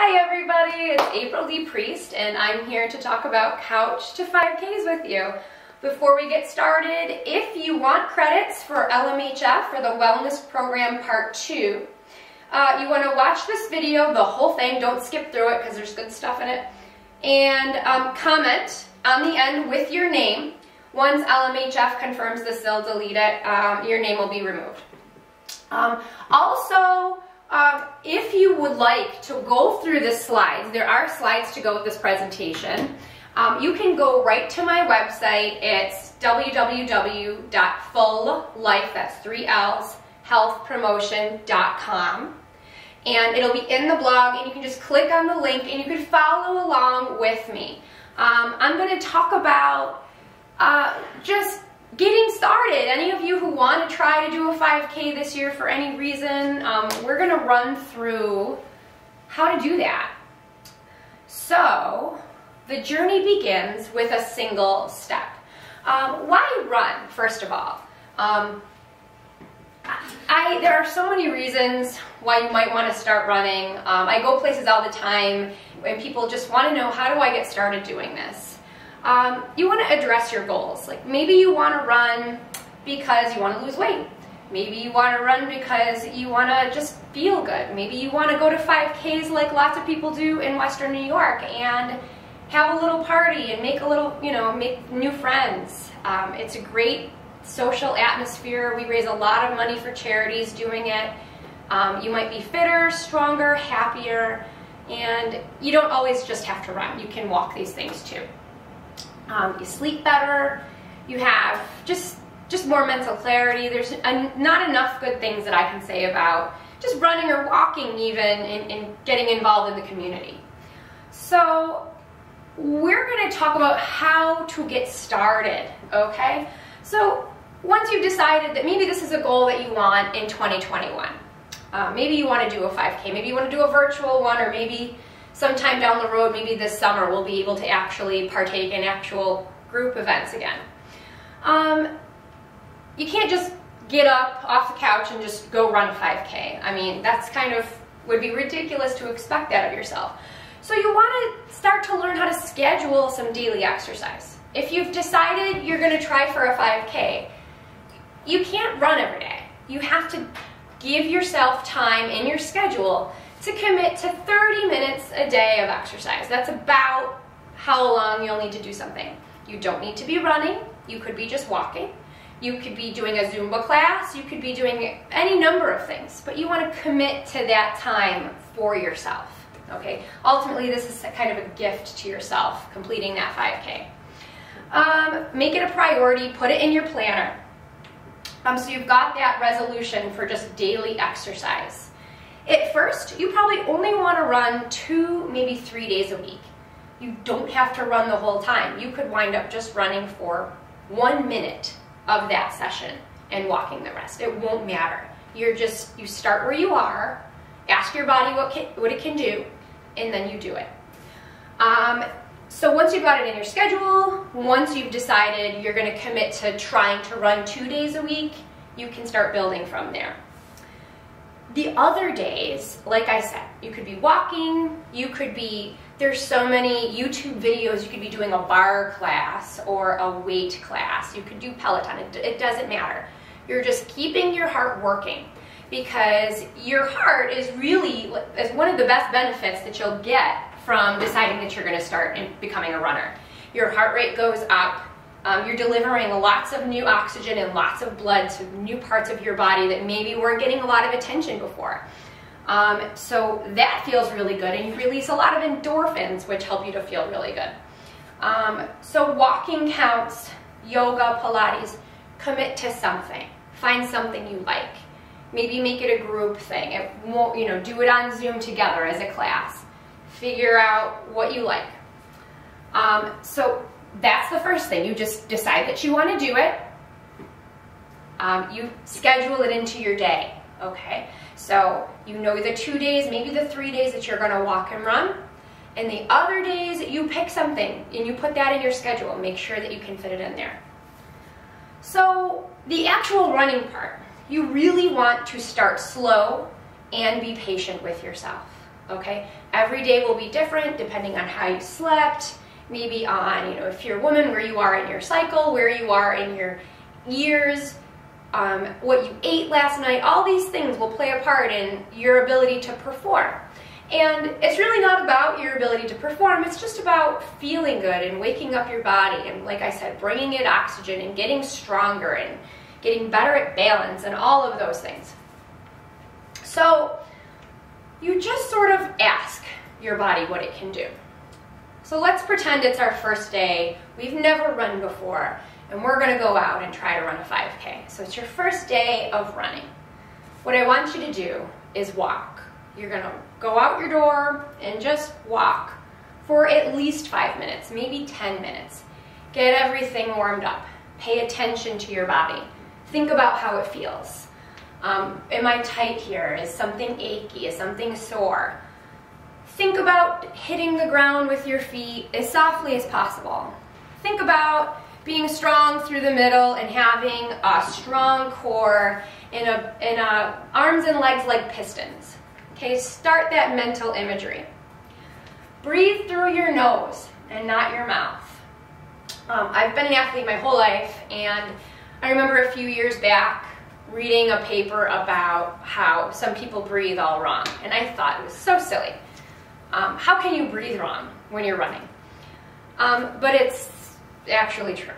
Hi everybody, it's April D. Priest and I'm here to talk about Couch to 5Ks with you. Before we get started, if you want credits for LMHF for the Wellness Program Part 2, you want to watch this video, the whole thing, don't skip through it because there's good stuff in it, and comment on the end with your name. Once LMHF confirms this, they'll delete it, your name will be removed. If you would like to go through the slides, there are slides to go with this presentation. You can go right to my website. It's www.fulllife, that's 3 L's, healthpromotion.com. And it'll be in the blog, and you can just click on the link and you can follow along with me. I'm going to talk about just getting started. Any of you who want to try to do a 5K this year for any reason, we're going to run through how to do that. So, the journey begins with a single step. Why run, first of all? There are so many reasons why you might want to start running. I go places all the time when people just want to know, how do I get started doing this? You want to address your goals. Like maybe you want to run because you want to lose weight. Maybe you want to run because you want to just feel good. Maybe you want to go to 5Ks like lots of people do in Western New York and have a little party and make a little, make new friends. It's a great social atmosphere. We raise a lot of money for charities doing it. You might be fitter, stronger, happier, and you don't always just have to run. You can walk these things too. You sleep better, you have just more mental clarity. There's not enough good things that I can say about just running or walking even and getting involved in the community. So we're going to talk about how to get started, okay? So once you've decided that maybe this is a goal that you want in 2021, maybe you want to do a 5K, maybe you want to do a virtual one, or maybe sometime down the road, maybe this summer, we'll be able to actually partake in actual group events again. You can't just get up off the couch and just go run a 5K. I mean, that's would be ridiculous to expect that of yourself. So you want to start to learn how to schedule some daily exercise. If you've decided you're going to try for a 5K, you can't run every day. You have to give yourself time in your schedule to commit to 30 minutes a day of exercise. That's about how long you'll need to do something. You don't need to be running. You could be just walking. You could be doing a Zumba class. You could be doing any number of things, but you want to commit to that time for yourself, okay? Ultimately, this is kind of a gift to yourself, completing that 5K. Make it a priority. Put it in your planner. So you've got that resolution for just daily exercise. At first, you probably only want to run 2, maybe 3 days a week. You don't have to run the whole time. You could wind up just running for 1 minute of that session and walking the rest. It won't matter. You start where you are, ask your body what it can do, and then you do it. So once you've got it in your schedule, once you've decided you're going to commit to trying to run 2 days a week, you can start building from there. The other days, like I said, you could be walking, there's so many YouTube videos, you could be doing a bar class or a weight class, you could do Peloton, it doesn't matter. You're just keeping your heart working, because your heart is one of the best benefits that you'll get from deciding that you're going to start becoming a runner. Your heart rate goes up. You're delivering lots of new oxygen and lots of blood to new parts of your body that maybe weren't getting a lot of attention before. So that feels really good, and you release a lot of endorphins, which help you to feel really good. So walking counts, yoga, Pilates, commit to something. Find something you like. Maybe make it a group thing. It won't, do it on Zoom together as a class. Figure out what you like. So that's the first thing. You just decide that you want to do it. You schedule it into your day, okay? So you know the 2 days, maybe the 3 days that you're going to walk and run. And the other days, you pick something and you put that in your schedule. Make sure that you can fit it in there. So the actual running part, you really want to start slow and be patient with yourself, okay? Every day will be different depending on how you slept, maybe on, if you're a woman, where you are in your cycle, where you are in your years, what you ate last night. All these things will play a part in your ability to perform. And it's really not about your ability to perform, it's just about feeling good and waking up your body and, like I said, bringing it oxygen and getting stronger and getting better at balance and all of those things. So you just sort of ask your body what it can do. So let's pretend it's our first day, we've never run before, and we're gonna go out and try to run a 5K. So it's your first day of running. What I want you to do is walk. You're gonna go out your door and just walk for at least 5 minutes, maybe 10 minutes. Get everything warmed up. Pay attention to your body. Think about how it feels. Am I tight here? Is something achy? Is something sore? Think about hitting the ground with your feet as softly as possible. Think about being strong through the middle and having a strong core and arms and legs like pistons. Okay, start that mental imagery. Breathe through your nose and not your mouth. I've been an athlete my whole life, and I remember a few years back reading a paper about how some people breathe all wrong, and I thought it was so silly. How can you breathe wrong when you're running? But it's actually true.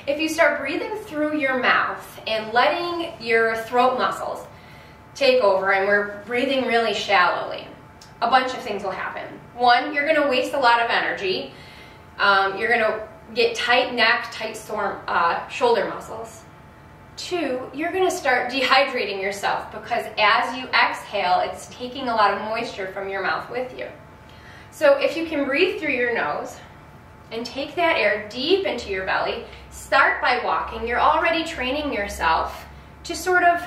If you start breathing through your mouth and letting your throat muscles take over, and we're breathing really shallowly, a bunch of things will happen. One, you're going to waste a lot of energy. You're going to get tight neck, tight shoulder muscles. Two, you're going to start dehydrating yourself because as you exhale, it's taking a lot of moisture from your mouth with you. So if you can breathe through your nose and take that air deep into your belly, start by walking. You're already training yourself to sort of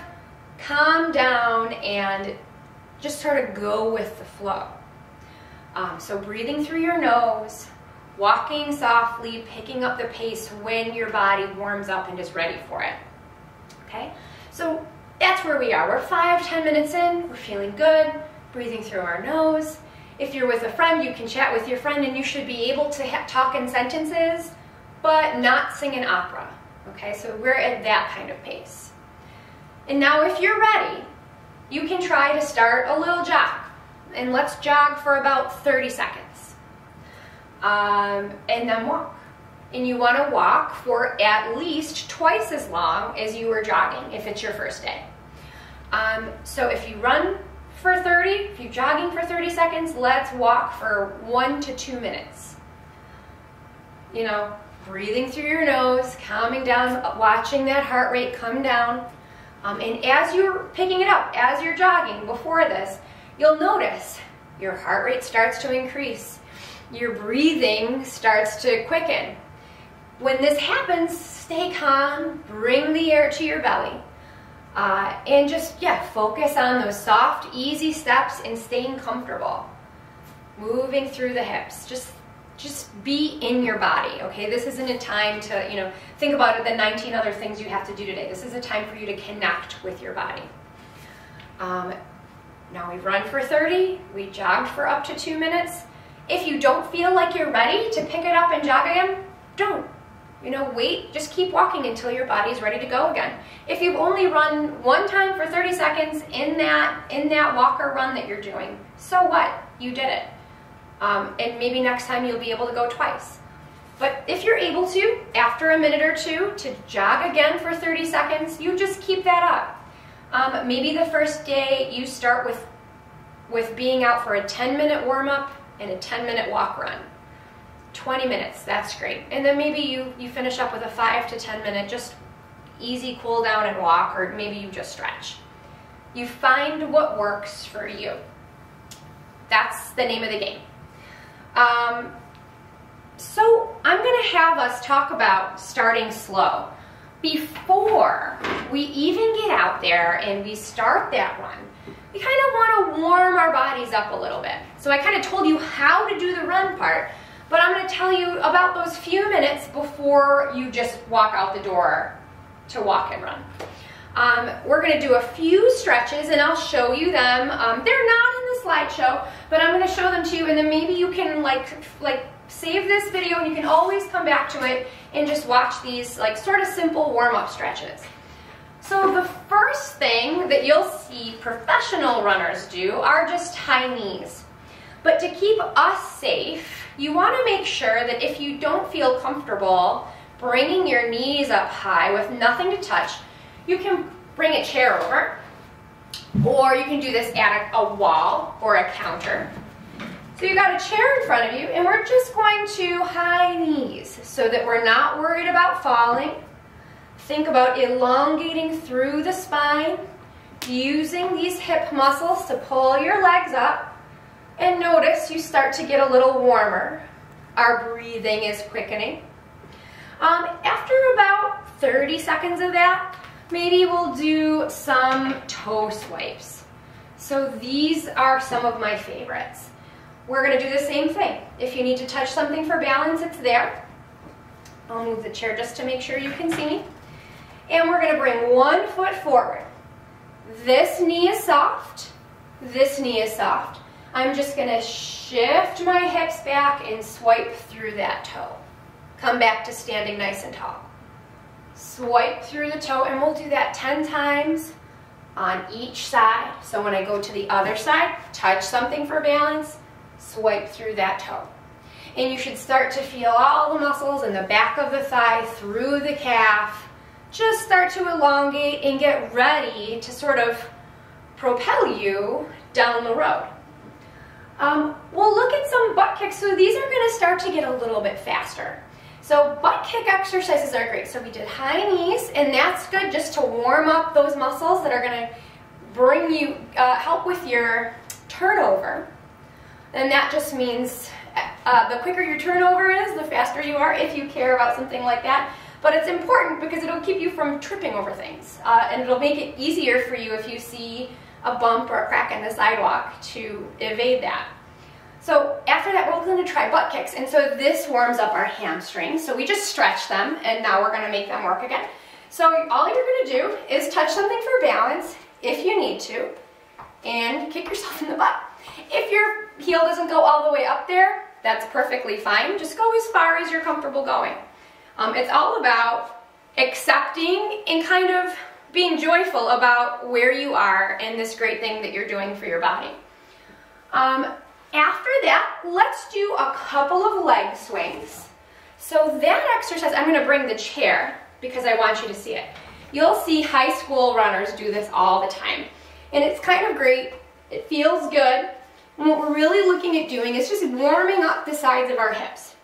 calm down and just sort of go with the flow. So breathing through your nose, walking softly, picking up the pace when your body warms up and is ready for it. Okay, so that's where we are. We're 5-10 minutes in, we're feeling good, breathing through our nose. If you're with a friend, you can chat with your friend and you should be able to talk in sentences, but not sing an opera. Okay, so we're at that kind of pace. And now if you're ready, you can try to start a little jog. And let's jog for about 30 seconds. And then walk. And you want to walk for at least twice as long as you were jogging if it's your first day. So if you run for 30, if you're jogging for 30 seconds, let's walk for 1 to 2 minutes. You know, breathing through your nose, calming down, watching that heart rate come down. And as you're picking it up, as you're jogging before this, you'll notice your heart rate starts to increase. Your breathing starts to quicken. When this happens, stay calm, bring the air to your belly, and just, focus on those soft, easy steps and staying comfortable. Moving through the hips. Just be in your body, okay? This isn't a time to, think about it, the 19 other things you have to do today. This is a time for you to connect with your body. Now we've run for 30, we jogged for up to 2 minutes. If you don't feel like you're ready to pick it up and jog again, don't. Wait, just keep walking until your body's ready to go again. If you've only run one time for 30 seconds in that walk or run that you're doing, so what? You did it. And maybe next time you'll be able to go twice. But if you're able to, after a minute or two, to jog again for 30 seconds, you just keep that up. Maybe the first day you start with being out for a 10-minute warm-up and a 10-minute walk run. 20 minutes, that's great. And then maybe you finish up with a 5 to 10 minute just easy cool down and walk, or maybe you just stretch. You find what works for you. That's the name of the game. So I'm going to have us talk about starting slow. Before we even get out there and we start that run, we kind of want to warm our bodies up a little bit. So I kind of told you how to do the run part, but I'm going to tell you about those few minutes before you just walk out the door to walk and run. We're going to do a few stretches and I'll show you them. They're not in the the slideshow, but I'm going to show them to you, and then maybe you can like save this video and you can always come back to it and just watch these like sort of simple warm-up stretches. So the first thing that you'll see professional runners do are just high knees. But to keep us safe, you want to make sure that if you don't feel comfortable bringing your knees up high with nothing to touch, you can bring a chair over, or you can do this at a wall or a counter. So you got a chair in front of you, and we're just going to high knees so that we're not worried about falling. Think about elongating through the spine, using these hip muscles to pull your legs up, and notice you start to get a little warmer. Our breathing is quickening. After about 30 seconds of that, maybe we'll do some toe swipes. So these are some of my favorites. We're going to do the same thing. If you need to touch something for balance, it's there. I'll move the chair just to make sure you can see me. And we're going to bring one foot forward. This knee is soft. This knee is soft. I'm just going to shift my hips back and swipe through that toe. Come back to standing nice and tall. Swipe through the toe, and we'll do that 10 times on each side. So when I go to the other side, touch something for balance, swipe through that toe. And you should start to feel all the muscles in the back of the thigh, through the calf, just start to elongate and get ready to sort of propel you down the road. We'll look at some butt kicks. So these are going to start to get a little bit faster. So butt kick exercises are great. So we did high knees, and that's good just to warm up those muscles that are going to bring you, help with your turnover. And that just means the quicker your turnover is, the faster you are, if you care about something like that. But it's important because it'll keep you from tripping over things. And it'll make it easier for you if you see a bump or a crack in the sidewalk to evade that. So after that, we're going to try butt kicks. And so this warms up our hamstrings. So we just stretch them, and now we're going to make them work again. So all you're going to do is touch something for balance if you need to, and kick yourself in the butt. If your heel doesn't go all the way up there, that's perfectly fine. Just go as far as you're comfortable going. It's all about accepting and kind of being joyful about where you are and this great thing that you're doing for your body. After that, let's do a couple of leg swings. So that exercise, I'm going to bring the chair because I want you to see it. You'll see high school runners do this all the time. And it's kind of great. It feels good. And what we're really looking at doing is just warming up the sides of our hips.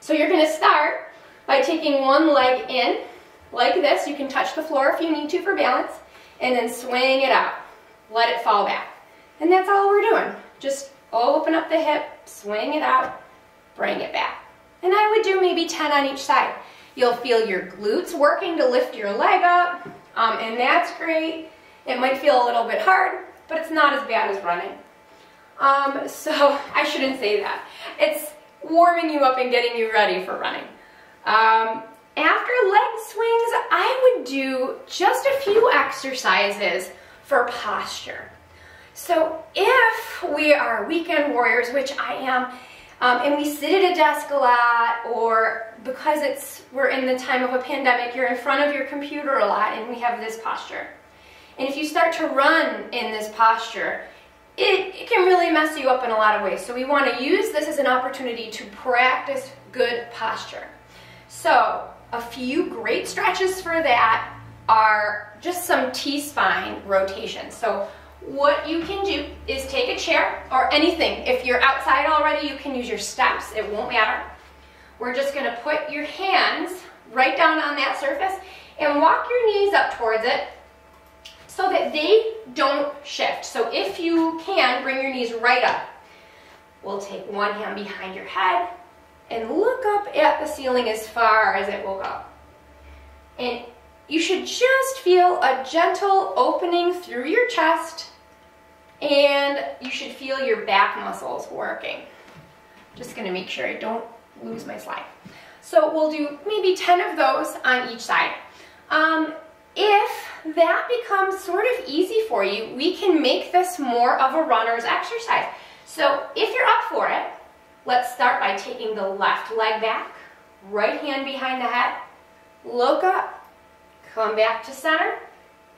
So you're going to start by taking one leg in, like this. You can touch the floor if you need to for balance, and then swing it out. Let it fall back. And that's all we're doing. Just open up the hip, swing it out, bring it back. And I would do maybe 10 on each side. You'll feel your glutes working to lift your leg up, and that's great. It might feel a little bit hard, but it's not as bad as running. So I shouldn't say that. It's warming you up and getting you ready for running. After leg swings, I would do just a few exercises for posture. So if we are weekend warriors, which I am, and we sit at a desk a lot, or because we're in the time of a pandemic, you're in front of your computer a lot, and we have this posture. And if you start to run in this posture, it can really mess you up in a lot of ways. So we want to use this as an opportunity to practice good posture. So a few great stretches for that are just some T-spine rotations. So what you can do is take a chair or anything. If you're outside already, you can use your steps. It won't matter. We're just going to put your hands right down on that surface and walk your knees up towards it so that they don't shift. So if you can, bring your knees right up. We'll take one hand behind your head and look up at the ceiling as far as it will go. And you should just feel a gentle opening through your chest, and you should feel your back muscles working. Just gonna make sure I don't lose my slide. So we'll do maybe 10 of those on each side. if that becomes sort of easy for you, we can make this more of a runner's exercise. So if you're up for it, let's start by taking the left leg back, right hand behind the head, look up, come back to center,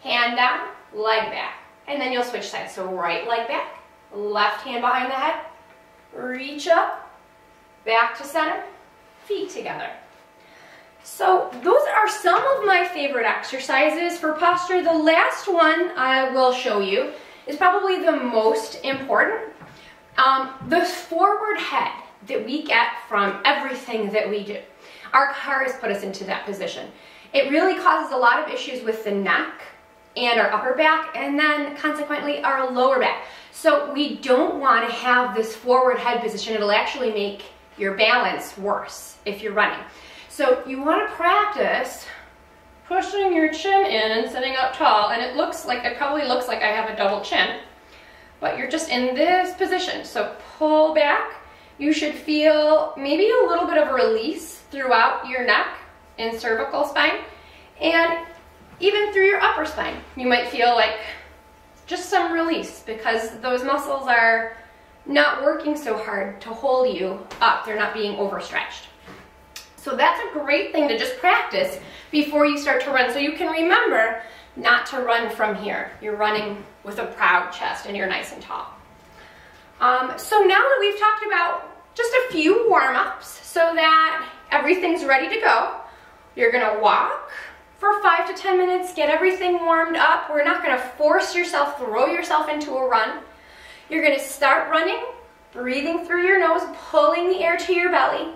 hand down, leg back. And then you'll switch sides. So right leg back, left hand behind the head, reach up, back to center, feet together. So those are some of my favorite exercises for posture. The last one I will show you is probably the most important. The forward head that we get from everything that we do. Our cars put us into that position. It really causes a lot of issues with the neck and our upper back, and then consequently our lower back. So we don't want to have this forward head position. It'll actually make your balance worse if you're running. So you want to practice pushing your chin in and sitting up tall, and it probably looks like I have a double chin, but you're just in this position. So pull back. You should feel maybe a little bit of a release throughout your neck and cervical spine, and even through your upper spine. You might feel like just some release because those muscles are not working so hard to hold you up. They're not being overstretched. So that's a great thing to just practice before you start to run, so you can remember not to run from here. You're running with a proud chest and you're nice and tall. So now that we've talked about just a few warm-ups so that everything's ready to go, you're gonna walk for 5 to 10 minutes, get everything warmed up. We're not gonna force yourself, throw yourself into a run. You're gonna start running, breathing through your nose, pulling the air to your belly,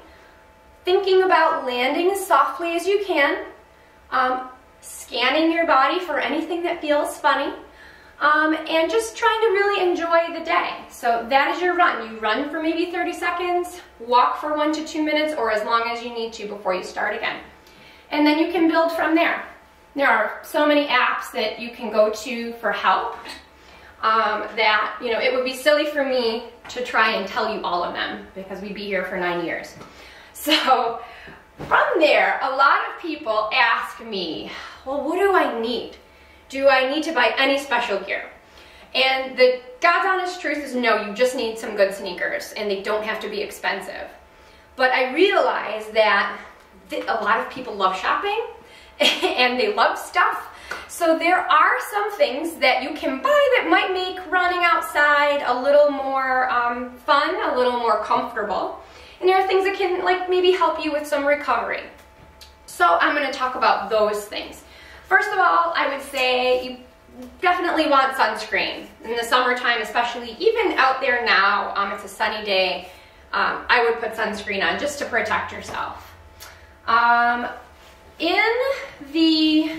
thinking about landing as softly as you can, scanning your body for anything that feels funny, and just trying to really enjoy the day. So that is your run. You run for maybe 30 seconds, walk for 1 to 2 minutes, or as long as you need to before you start again. And then you can build from there. There are so many apps that you can go to for help that, you know, it would be silly for me to try and tell you all of them because we'd be here for 9 years. So from there, a lot of people ask me, well, what do I need? Do I need to buy any special gear? And the God's honest truth is no, you just need some good sneakers, and they don't have to be expensive. But I realize that a lot of people love shopping and they love stuff. So there are some things that you can buy that might make running outside a little more fun, a little more comfortable. And there are things that can maybe help you with some recovery. So I'm going to talk about those things. First of all, I would say you definitely want sunscreen. In the summertime especially, even out there now, it's a sunny day, I would put sunscreen on just to protect yourself. In the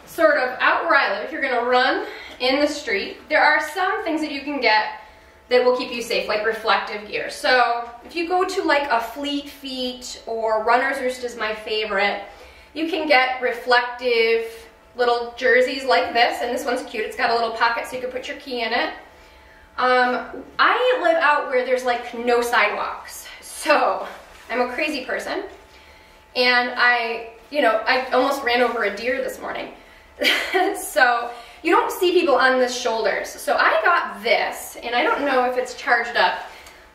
sort of out where I live, if you're going to run in the street, there are some things that you can get that will keep you safe, like reflective gear. So if you go to like a Fleet Feet, or Runner's Roost is my favorite, you can get reflective little jerseys like this, and this one's cute. It's got a little pocket so you can put your key in it. I live out where there's like no sidewalks, so I'm a crazy person, and I almost ran over a deer this morning. So you don't see people on the shoulders. So I got this, and I don't know if it's charged up,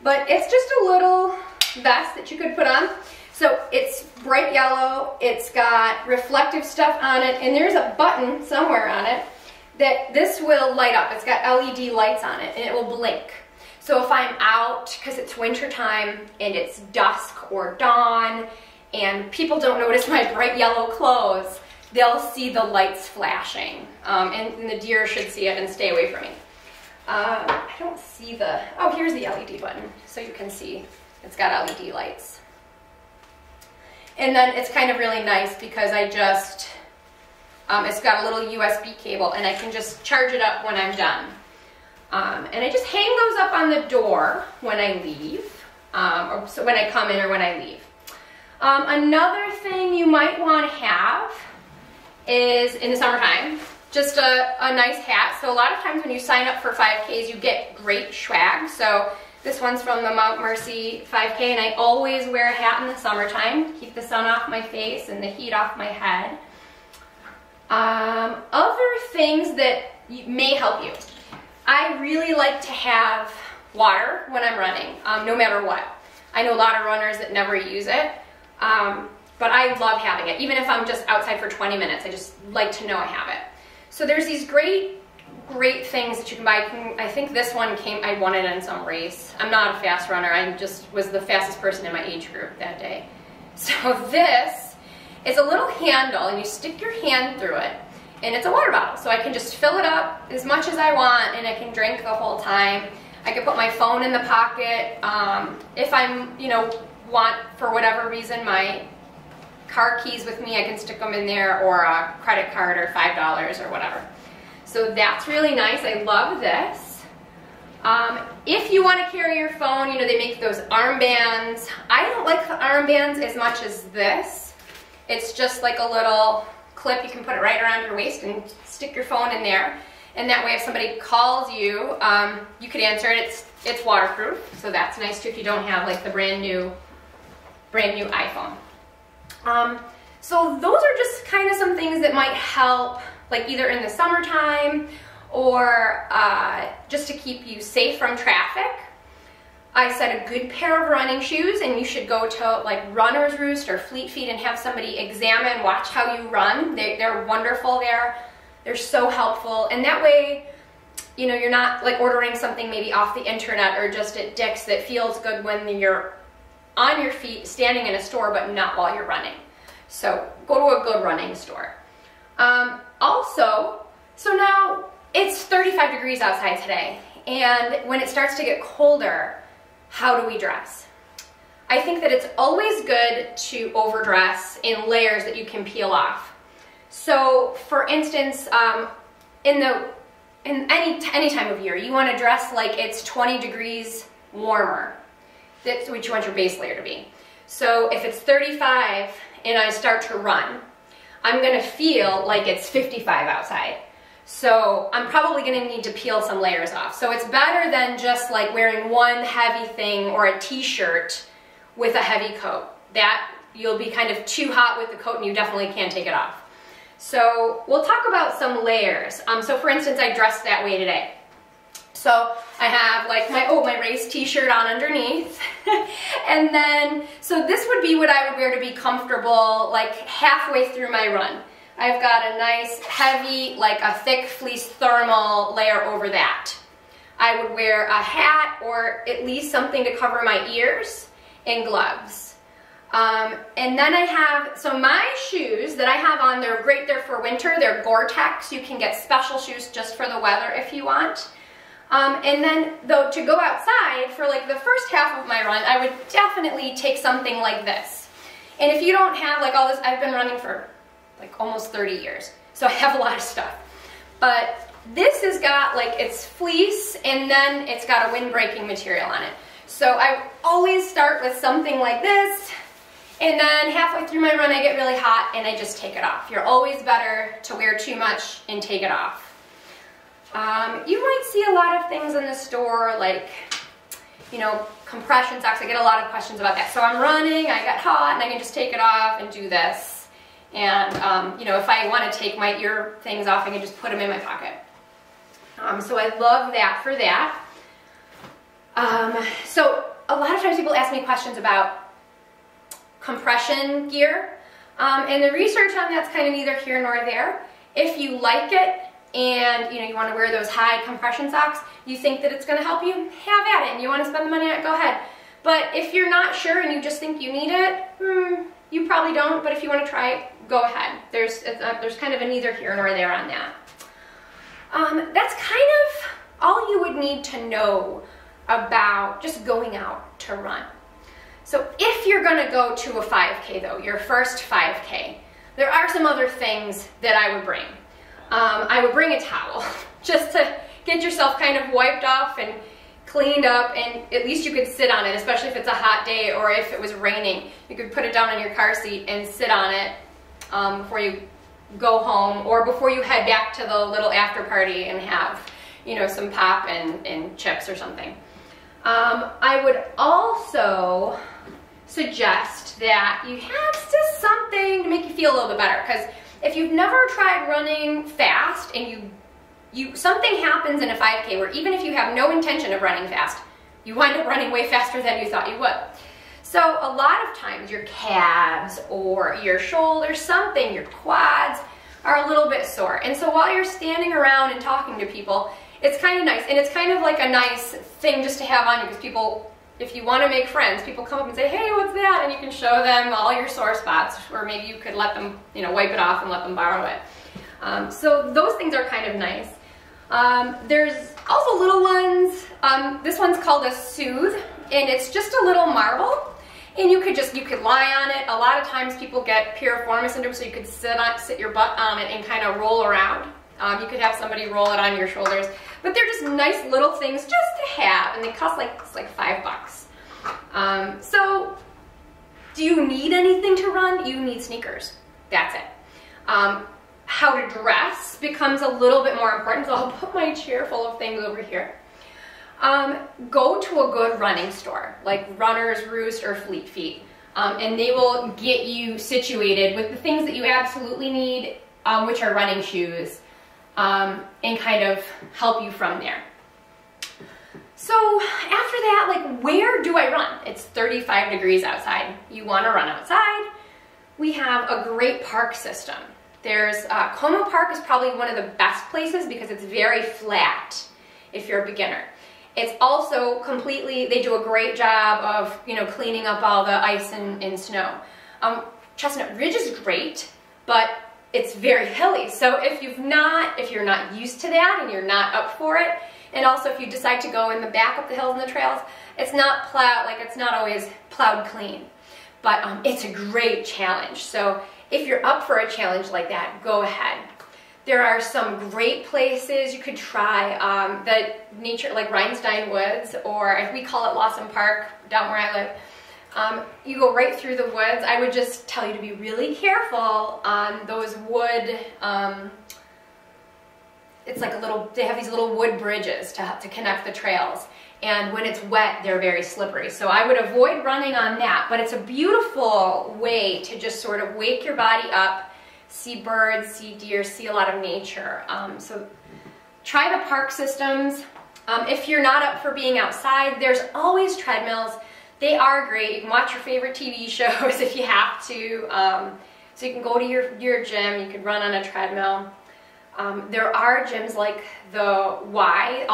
but it's just a little vest that you could put on. So it's bright yellow, it's got reflective stuff on it, and there's a button somewhere on it that this will light up. It's got LED lights on it, and it will blink. So if I'm out, because it's winter time and it's dusk or dawn, and people don't notice my bright yellow clothes, they'll see the lights flashing, and the deer should see it and stay away from me. I don't see the, oh, here's the LED button, so you can see it's got LED lights. And then it's kind of really nice because I just, it's got a little USB cable, and I can just charge it up when I'm done. And I just hang those up on the door when I leave, or so when I come in or when I leave. Another thing you might want to have is, in the summertime, just a nice hat. So a lot of times when you sign up for 5Ks, you get great swag. So this one's from the Mount Mercy 5K, and I always wear a hat in the summertime, keep the sun off my face and the heat off my head. Other things that may help you. I really like to have water when I'm running, no matter what. I know a lot of runners that never use it, but I love having it. Even if I'm just outside for 20 minutes, I just like to know I have it. So there's these great things that you can buy. I think this one I won it in some race. I'm not a fast runner. I just was the fastest person in my age group that day. So this is a little handle, and you stick your hand through it, and it's a water bottle. So I can just fill it up as much as I want, and I can drink the whole time. I can put my phone in the pocket. If I'm, want, for whatever reason, my car keys with me, I can stick them in there, or a credit card, or $5 or whatever. So that's really nice. I love this. If you want to carry your phone, they make those armbands. I don't like the armbands as much as this. It's just like a little clip. You can put it right around your waist and stick your phone in there. And that way, if somebody calls you, you could answer it. It's waterproof, so that's nice too if you don't have like the brand new iPhone. So those are just kind of some things that might help, like either in the summertime or just to keep you safe from traffic. I said a good pair of running shoes, and you should go to like Runner's Roost or Fleet Feet and have somebody examine, watch how you run. They're wonderful there. They're so helpful, and that way, you're not like ordering something maybe off the internet or just at Dick's that feels good when you're on your feet standing in a store, but not while you're running. So go to a good running store. Also, so now it's 35 degrees outside today, and when it starts to get colder, how do we dress? I think that it's always good to overdress in layers that you can peel off. So, for instance, in any time of year, you want to dress like it's 20 degrees warmer. That's what you want your base layer to be. So, if it's 35 and I start to run, I'm going to feel like it's 55 outside. So, I'm probably going to need to peel some layers off. So, it's better than just like wearing one heavy thing or a t-shirt with a heavy coat. That you'll be kind of too hot with the coat and you definitely can't take it off. So we'll talk about some layers. So for instance, I dressed that way today. So I have like my race t-shirt on underneath. And then, so this would be what I would wear to be comfortable like halfway through my run. I've got a nice heavy, like a thick fleece thermal layer over that. I would wear a hat or at least something to cover my ears and gloves. And then I have, so my shoes that I have on, they're great, they're for winter, they're Gore-Tex. You can get special shoes just for the weather if you want. And then though to go outside for like the first half of my run, I would definitely take something like this. And if you don't have like all this, I've been running for like almost 30 years, so I have a lot of stuff. But this has got like it's fleece and then it's got a wind-breaking material on it. So I always start with something like this. And then halfway through my run, I get really hot and I just take it off. You're always better to wear too much and take it off. You might see a lot of things in the store like, compression socks. I get a lot of questions about that. So I'm running, I got hot, and I can just take it off and do this. And, if I want to take my ear things off, I can just put them in my pocket. So I love that for that. So a lot of times people ask me questions about compression gear, and the research on that's kind of neither here nor there. If you like it and you want to wear those high compression socks, you think that it's going to help you, have at it, and you want to spend the money on it, go ahead. But if you're not sure and you just think you need it, you probably don't, but if you want to try it, go ahead. There's kind of a neither here nor there on that. That's kind of all you would need to know about just going out to run. So if you're going to go to a 5K though, your first 5K, there are some other things that I would bring. I would bring a towel just to get yourself kind of wiped off and cleaned up, and at least you could sit on it, especially if it's a hot day or if it was raining. You could put it down in your car seat and sit on it before you go home or before you head back to the little after party and have, some pop and chips or something. I would also suggest that you have just something to make you feel a little bit better, because If you've never tried running fast and something happens in a 5K where even if you have no intention of running fast, you wind up running way faster than you thought you would. So a lot of times your calves or your shoulders, something, your quads are a little bit sore. And so while you're standing around and talking to people, it's kind of nice. And it's kind of like a nice thing just to have on you, because people, if you want to make friends, people come up and say, hey, what's that? And you can show them all your sore spots, or maybe you could let them, wipe it off and let them borrow it. So those things are kind of nice. There's also little ones. This one's called a Soothe, and it's just a little marble. And you could lie on it. A lot of times people get piriformis syndrome, so you could sit your butt on it and kind of roll around. You could have somebody roll it on your shoulders. But they're just nice little things just to have, and they cost like $5. So do you need anything to run? You need sneakers. That's it. How to dress becomes a little bit more important, so I'll put my chair full of things over here. Go to a good running store, like Runner's Roost or Fleet Feet, and they will get you situated with the things that you absolutely need, which are running shoes, and kind of help you from there. So after that, where do I run? It's 35 degrees outside. You want to run outside. We have a great park system. There's Como Park is probably one of the best places because it's very flat if you're a beginner. It's also they do a great job of, cleaning up all the ice and snow. Chestnut Ridge is great, but it's very hilly. So if you're not used to that and you're not up for it, and also if you decide to go in the back up the hills and the trails, it's not plowed, it's not always plowed clean. But it's a great challenge. So if you're up for a challenge like that, go ahead. There are some great places you could try. The nature, like Rhinestein Woods, or we call it Lawson Park down where I live. You go right through the woods. I would just tell you to be really careful on those wood, it's like they have these little wood bridges to connect the trails. And when it's wet, they're very slippery. So I would avoid running on that, but it's a beautiful way to just sort of wake your body up, see birds, see deer, see a lot of nature. So try the park systems. If you're not up for being outside, there's always treadmills. They are great. You can watch your favorite TV shows if you have to. So you can go to your gym, you can run on a treadmill. There are gyms like the Y.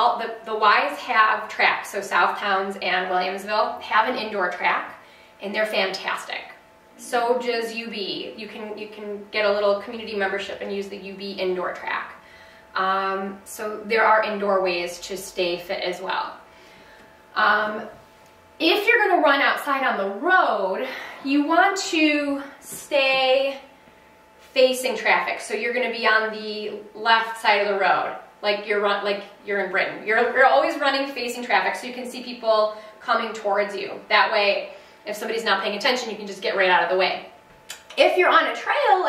The Ys have tracks, so Southtowns and Williamsville have an indoor track, and they're fantastic. So does UB. You can get a little community membership and use the UB indoor track. So there are indoor ways to stay fit as well. If you're going to run outside on the road, you want to stay facing traffic. So you're going to be on the left side of the road, like you're in Britain. You're always running facing traffic, so you can see people coming towards you. That way, if somebody's not paying attention, you can just get right out of the way. If you're on a trail,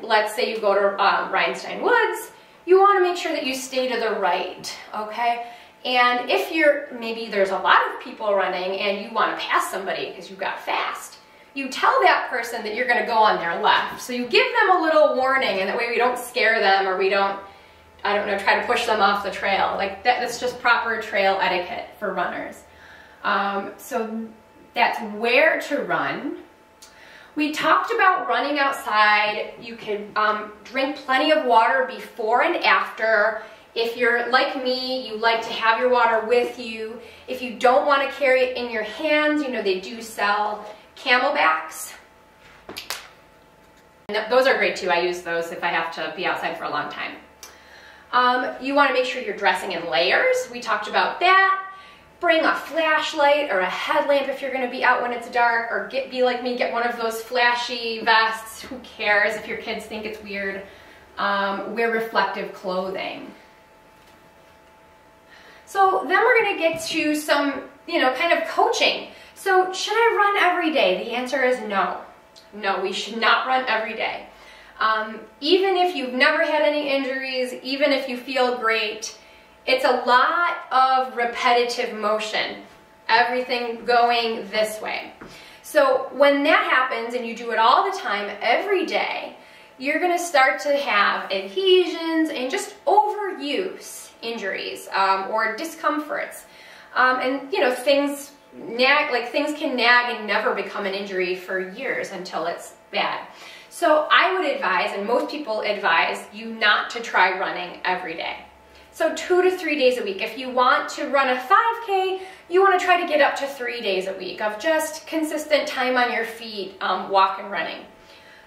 let's say you go to Rhinestein Woods, you want to make sure that you stay to the right, okay? And if maybe there's a lot of people running and you want to pass somebody because you got fast, you tell that person that you're going to go on their left. So you give them a little warning, and that way we don't scare them, or we don't, try to push them off the trail. That's just proper trail etiquette for runners. So that's where to run. We talked about running outside. You could drink plenty of water before and after. If you're like me, you like to have your water with you. If you don't want to carry it in your hands, they do sell Camelbacks. And those are great too. I use those if I have to be outside for a long time. You want to make sure you're dressing in layers. We talked about that. Bring a flashlight or a headlamp if you're going to be out when it's dark, or be like me, get one of those flashy vests. Who cares if your kids think it's weird? Wear reflective clothing. So then we're going to get to some, kind of coaching. So should I run every day? The answer is no. No, we should not run every day. Even if you've never had any injuries, even if you feel great, it's a lot of repetitive motion, everything going this way. So when that happens and you do it all the time, every day, you're going to start to have adhesions and just overuse injuries or discomforts. And you know, things can nag and never become an injury for years until it's bad. So I would advise, and most people advise, you not to try running every day. So 2 to 3 days a week. If you want to run a 5K, you want to try to get up to 3 days a week of just consistent time on your feet, walk and running.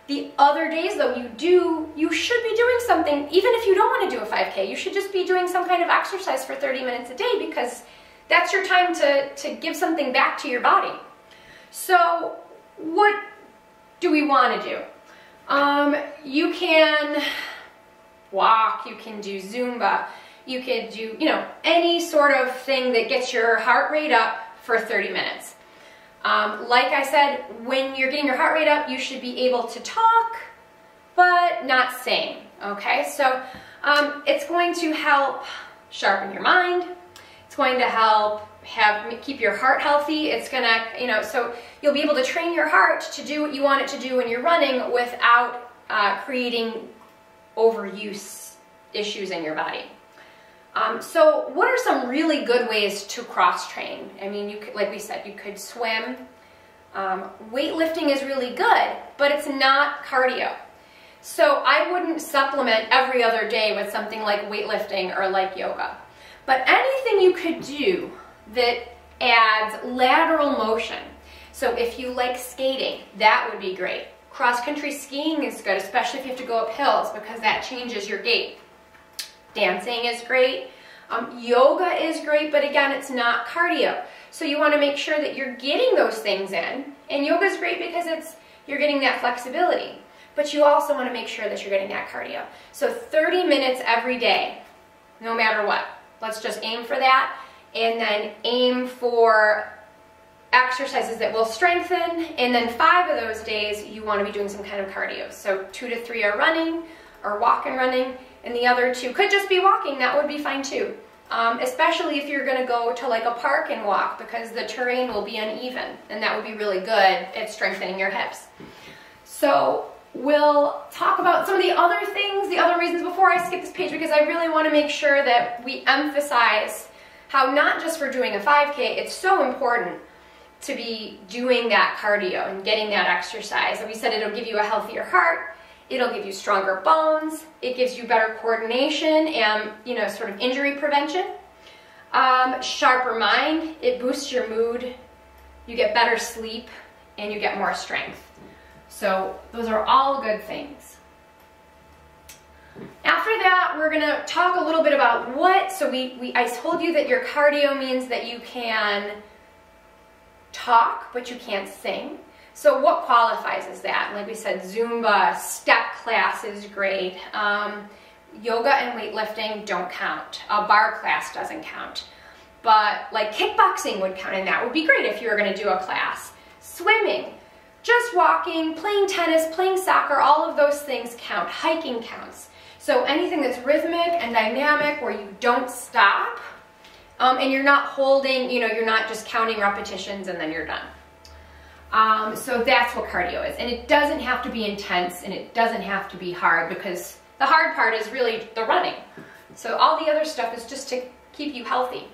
The other days though, you should be doing something. Even if you don't want to do a 5K, you should just be doing some kind of exercise for 30 minutes a day, because that's your time to give something back to your body. So what do we want to do? You can walk, you can do Zumba, you could do, you know, any sort of thing that gets your heart rate up for 30 minutes. Like I said, when you're getting your heart rate up, you should be able to talk, but not sing, okay? So it's going to help sharpen your mind. It's going to help keep your heart healthy. It's gonna, you know, so you'll be able to train your heart to do what you want it to do when you're running without creating overuse issues in your body. So what are some really good ways to cross train? I mean, you could, like we said, you could swim. Weightlifting is really good, but it's not cardio. So I wouldn't supplement every other day with something like weightlifting or like yoga. But anything you could do that adds lateral motion. So if you like skating, that would be great. Cross-country skiing is good, especially if you have to go up hills, because that changes your gait. Dancing is great. Yoga is great, but again, it's not cardio. So you want to make sure that you're getting those things in. And yoga is great because you're getting that flexibility. But you also want to make sure that you're getting that cardio. So 30 minutes every day, no matter what. Let's just aim for that, and then aim for exercises that will strengthen, and then 5 of those days you want to be doing some kind of cardio. So 2 to 3 are running or walk and running, and the other 2 could just be walking. That would be fine too, especially if you're going to go to like a park and walk, because the terrain will be uneven, and that would be really good at strengthening your hips. So we'll talk about some of the other things, the other reasons before I skip this page, because I really want to make sure that we emphasize how not just for doing a 5K, it's so important to be doing that cardio and getting that exercise. And we said it'll give you a healthier heart, it'll give you stronger bones, it gives you better coordination and, you know, sort of injury prevention. Sharper mind, it boosts your mood, you get better sleep, and you get more strength. So those are all good things. After that, we're going to talk a little bit about I told you that your cardio means that you can talk, but you can't sing. So what qualifies as that? Like we said, Zumba, step class is great. Yoga and weightlifting don't count. A bar class doesn't count. But like kickboxing would count, and that would be great if you were going to do a class. Swimming, just walking, playing tennis, playing soccer, all of those things count. Hiking counts. So anything that's rhythmic and dynamic where you don't stop, and you're not holding, you know, you're not just counting repetitions and then you're done. So that's what cardio is. And it doesn't have to be intense, and it doesn't have to be hard, because the hard part is really the running. So all the other stuff is just to keep you healthy.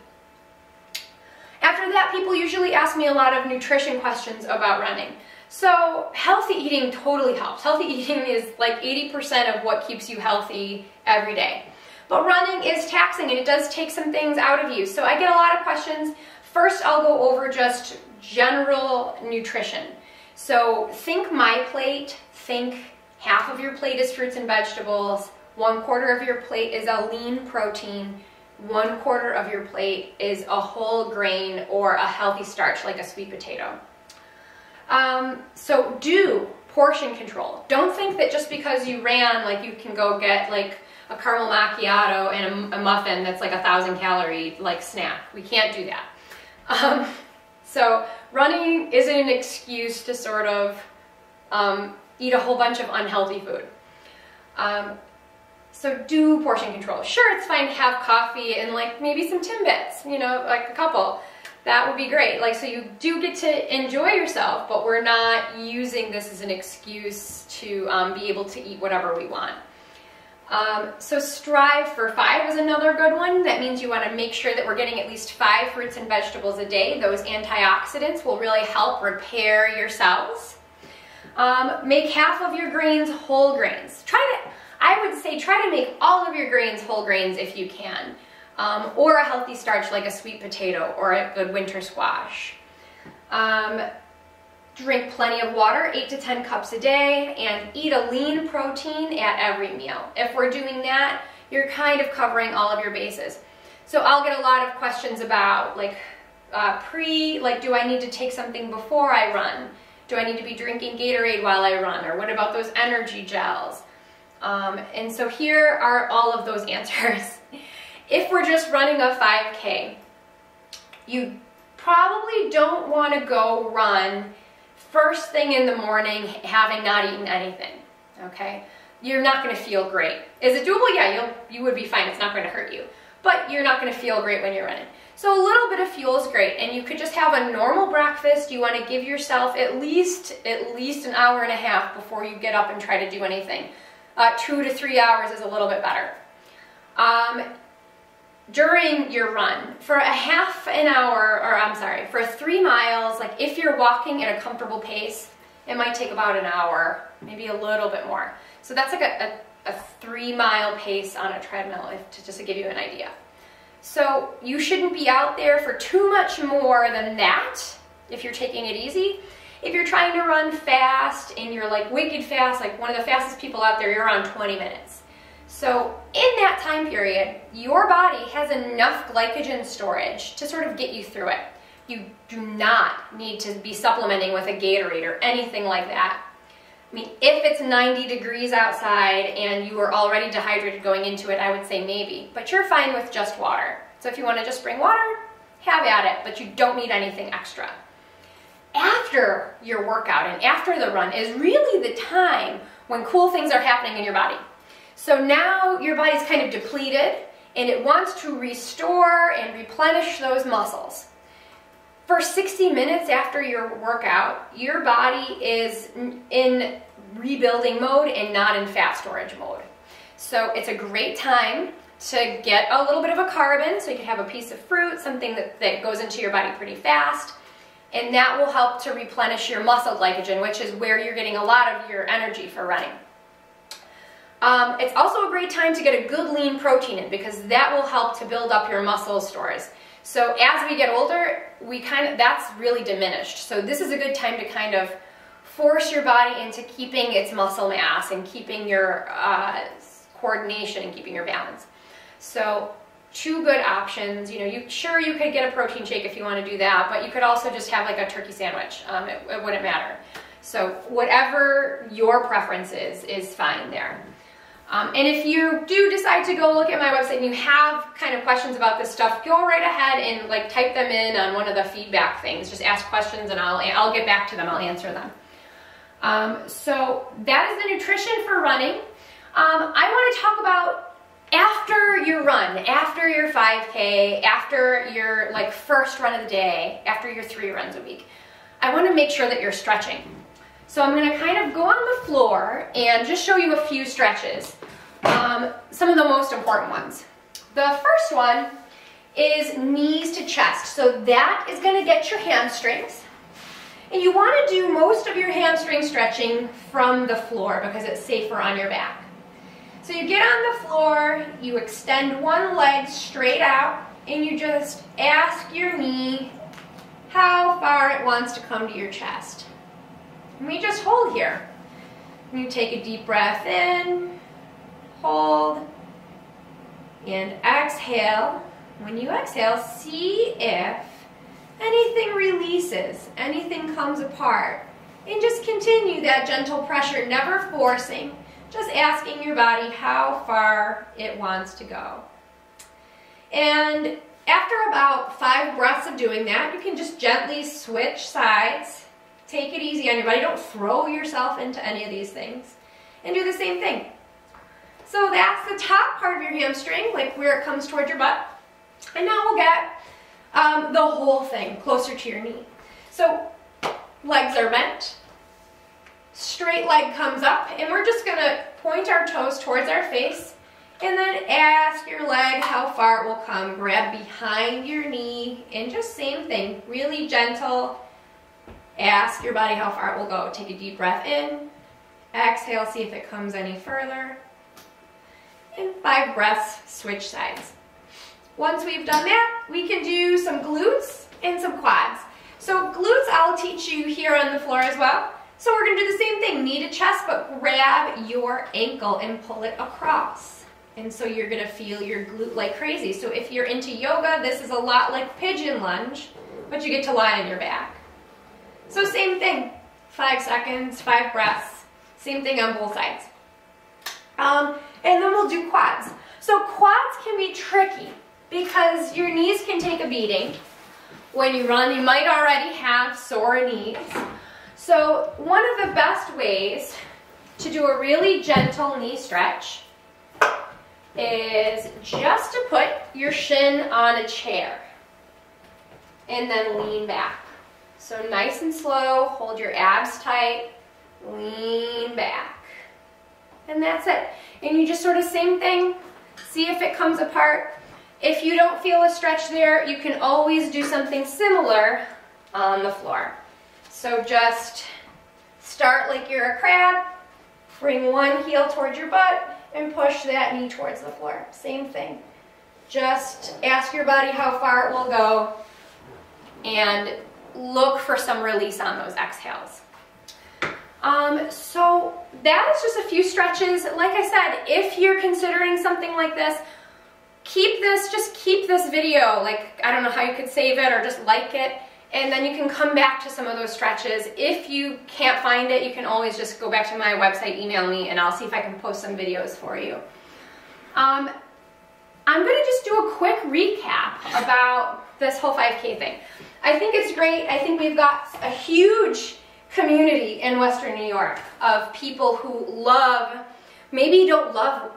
After that, people usually ask me a lot of nutrition questions about running. So healthy eating totally helps. Healthy eating is like 80% of what keeps you healthy every day. But running is taxing, and it does take some things out of you. So I get a lot of questions. First, I'll go over just general nutrition. So think my plate, think half of your plate is fruits and vegetables, 1/4 of your plate is a lean protein, 1/4 of your plate is a whole grain or a healthy starch like a sweet potato. So do portion control. Don't think that just because you ran, like you can go get like a caramel macchiato and a muffin that's like 1,000 calorie like snack. We can't do that. So running isn't an excuse to sort of eat a whole bunch of unhealthy food. So do portion control. Sure, it's fine to have coffee and like maybe some Timbits, you know, like a couple. That would be great. Like, so you do get to enjoy yourself, but we're not using this as an excuse to be able to eat whatever we want. So strive for 5 is another good one. That means you want to make sure that we're getting at least 5 fruits and vegetables a day. Those antioxidants will really help repair your cells. Make half of your grains whole grains. I would say try to make all of your grains whole grains if you can. Or a healthy starch like a sweet potato or a good winter squash. Drink plenty of water, 8 to 10 cups a day, and eat a lean protein at every meal. If we're doing that, you're kind of covering all of your bases. So I'll get a lot of questions about like do I need to take something before I run? Do I need to be drinking Gatorade while I run? Or what about those energy gels? And so here are all of those answers. If we're just running a 5K, you probably don't want to go run first thing in the morning having not eaten anything, okay? You're not going to feel great. Is it doable? Yeah, you would be fine. It's not going to hurt you. But you're not going to feel great when you're running. So a little bit of fuel is great, and you could just have a normal breakfast. You want to give yourself at least an hour and a half before you get up and try to do anything. 2 to 3 hours is a little bit better. During your run, for a half an hour, or I'm sorry, for 3 miles, like if you're walking at a comfortable pace, it might take about an hour, maybe a little bit more. So that's like a 3-mile pace on a treadmill, just to give you an idea. So you shouldn't be out there for too much more than that if you're taking it easy. If you're trying to run fast and you're like wicked fast, like one of the fastest people out there, you're around 20 minutes. So in that time period, your body has enough glycogen storage to sort of get you through it. You do not need to be supplementing with a Gatorade or anything like that. I mean, if it's 90 degrees outside and you are already dehydrated going into it, I would say maybe, but you're fine with just water. So if you want to just bring water, have at it, but you don't need anything extra. After your workout and after the run is really the time when cool things are happening in your body. So now your body's kind of depleted and it wants to restore and replenish those muscles. For 60 minutes after your workout, your body is in rebuilding mode and not in fat storage mode. So it's a great time to get a little bit of a carb in, so you can have a piece of fruit, something that goes into your body pretty fast, and that will help to replenish your muscle glycogen, which is where you're getting a lot of your energy for running. It's also a great time to get a good lean protein in, because that will help to build up your muscle stores. So as we get older, that's really diminished. So this is a good time to kind of force your body into keeping its muscle mass and keeping your coordination and keeping your balance. So 2 good options. You could get a protein shake if you want to do that, but you could also just have like a turkey sandwich. It wouldn't matter. So whatever your preference is fine there. And if you do decide to go look at my website and you have kind of questions about this stuff, go right ahead and like type them in on one of the feedback things. Just ask questions and I'll get back to them. I'll answer them. So that is the nutrition for running. I want to talk about after your run, after your 5K, after your first run of the day, after your 3 runs a week. I want to make sure that you're stretching. So I'm going to kind of go on the floor and just show you a few stretches, some of the most important ones. The first one is knees to chest. So that is going to get your hamstrings. And you want to do most of your hamstring stretching from the floor because it's safer on your back. So you get on the floor, you extend one leg straight out, and you just ask your knee how far it wants to come to your chest. And we just hold here. You take a deep breath in, hold, and exhale. When you exhale, see if anything releases, anything comes apart. And just continue that gentle pressure, never forcing, just asking your body how far it wants to go. And after about 5 breaths of doing that, you can just gently switch sides. Take it easy on your body. Don't throw yourself into any of these things. And do the same thing. So that's the top part of your hamstring, like where it comes towards your butt. And now we'll get The whole thing, closer to your knee. So legs are bent, straight leg comes up, and we're just gonna point our toes towards our face, and then ask your leg how far it will come. Grab behind your knee, and just same thing, really gentle. Ask your body how far it will go. Take a deep breath in, exhale, see if it comes any further. And 5 breaths, switch sides. Once we've done that, we can do some glutes and some quads. So glutes I'll teach you here on the floor as well. So we're gonna do the same thing, knee to chest, but grab your ankle and pull it across. And so you're gonna feel your glute like crazy. So if you're into yoga, this is a lot like pigeon lunge, but you get to lie on your back. So same thing, 5 seconds, 5 breaths, same thing on both sides. And then we'll do quads. So quads can be tricky because your knees can take a beating. When you run, you might already have sore knees. So one of the best ways to do a really gentle knee stretch is just to put your shin on a chair and then lean back. So nice and slow, hold your abs tight, lean back. And that's it. And you just sort of same thing, see if it comes apart. If you don't feel a stretch there, you can always do something similar on the floor. So just start like you're a crab, bring one heel towards your butt, and push that knee towards the floor. Same thing. Just ask your body how far it will go, and look for some release on those exhales. So that is just a few stretches. Like I said, if you're considering something like this, just keep this video. Like, I don't know how you could save it or just like it, and then you can come back to some of those stretches. If you can't find it, you can always just go back to my website, email me, and I'll see if I can post some videos for you. I'm gonna just do a quick recap about this whole 5K thing. I think it's great. I think we've got a huge community in Western New York of people who maybe don't love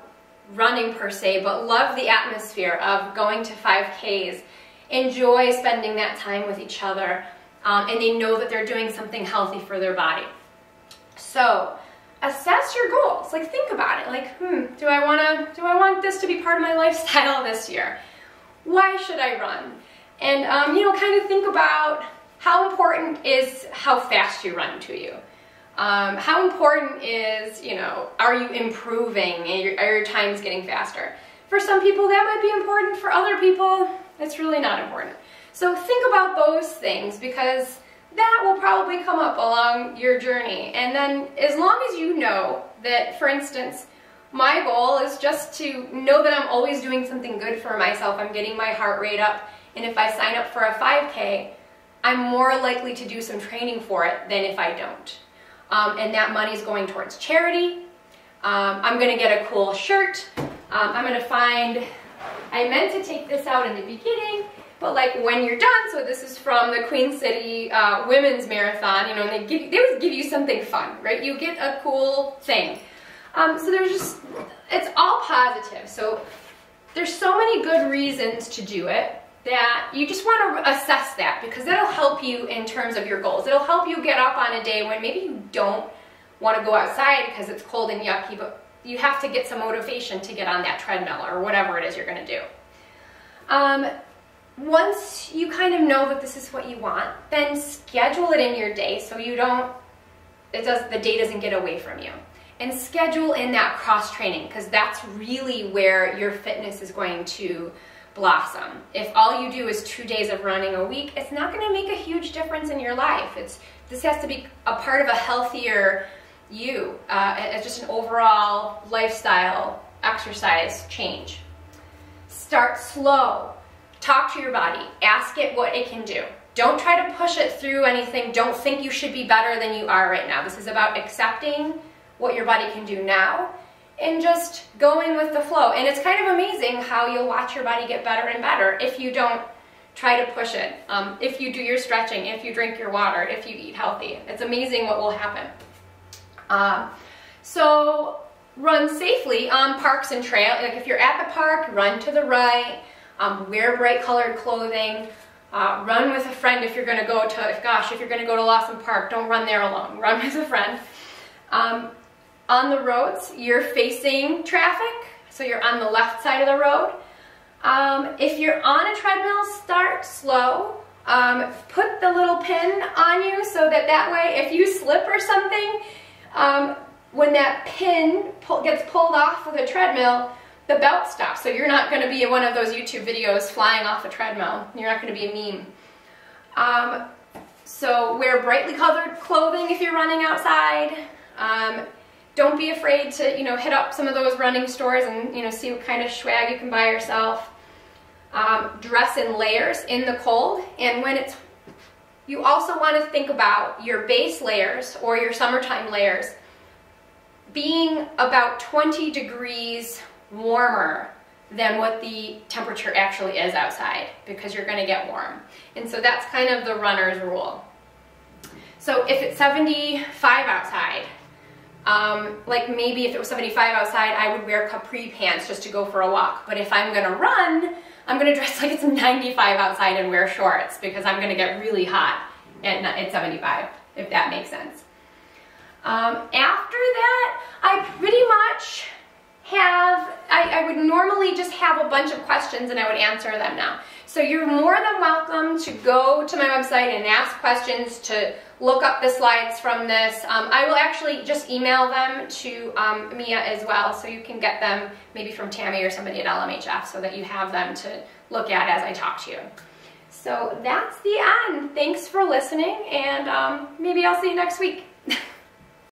running per se, but love the atmosphere of going to 5Ks, enjoy spending that time with each other, and they know that they're doing something healthy for their body. So assess your goals. Like, think about it. Like, do I want this to be part of my lifestyle this year? Why should I run? And kind of think about how important is how fast you run to you. How important is, are you improving? Are your times getting faster? For some people that might be important, for other people it's really not important. So think about those things, because that will probably come up along your journey. And then as long as you know that, for instance, my goal is just to know that I'm always doing something good for myself, I'm getting my heart rate up, and if I sign up for a 5K, I'm more likely to do some training for it than if I don't. And that money is going towards charity. I'm gonna get a cool shirt. I'm gonna find, I meant to take this out in the beginning, but like when you're done, so this is from the Queen City Women's Marathon, and they always give you something fun, right? You get a cool thing. So it's all positive. So there's so many good reasons to do it that you just want to assess that, because that'll help you in terms of your goals. It'll help you get up on a day when maybe you don't want to go outside because it's cold and yucky, but you have to get some motivation to get on that treadmill or whatever it is you're going to do. Once you kind of know that this is what you want, then schedule it in your day so the day doesn't get away from you. And schedule in that cross training, because that's really where your fitness is going to blossom. If all you do is 2 days of running a week, it's not going to make a huge difference in your life. This has to be a part of a healthier you. It's just an overall lifestyle exercise change. Start slow. Talk to your body. Ask it what it can do. Don't try to push it through anything. Don't think you should be better than you are right now. This is about accepting what your body can do now and just going with the flow. And it's kind of amazing how you'll watch your body get better and better if you don't try to push it, if you do your stretching, if you drink your water, if you eat healthy. It's amazing what will happen. So run safely on parks and trails. Like if you're at the park, run to the right, wear bright colored clothing. Run with a friend if you're going to go to, gosh, if you're going to go to Lawson Park, don't run there alone. Run with a friend. On the roads, you're facing traffic, so you're on the left side of the road. If you're on a treadmill, start slow. Put the little pin on you so that way if you slip or something, when that pin gets pulled off of the treadmill, the belt stops. So you're not going to be in one of those YouTube videos flying off a treadmill. You're not going to be a meme. So wear brightly colored clothing if you're running outside. Don't be afraid to, hit up some of those running stores and, see what kind of swag you can buy yourself. Dress in layers in the cold, and you also want to think about your base layers or your summertime layers being about 20 degrees warmer than what the temperature actually is outside, because you're going to get warm. And so that's kind of the runner's rule. So if it's 75 outside, like maybe if it was 75 outside, I would wear capri pants just to go for a walk. But if I'm going to run, I'm going to dress like it's 95 outside and wear shorts, because I'm going to get really hot at 75, if that makes sense. After that, I pretty much I would normally just have a bunch of questions and I would answer them now. So you're more than welcome to go to my website and ask questions, to look up the slides from this. I will actually just email them to Mia as well, so you can get them maybe from Tammy or somebody at LMHF so that you have them to look at as I talk to you. So that's the end. Thanks for listening, and maybe I'll see you next week.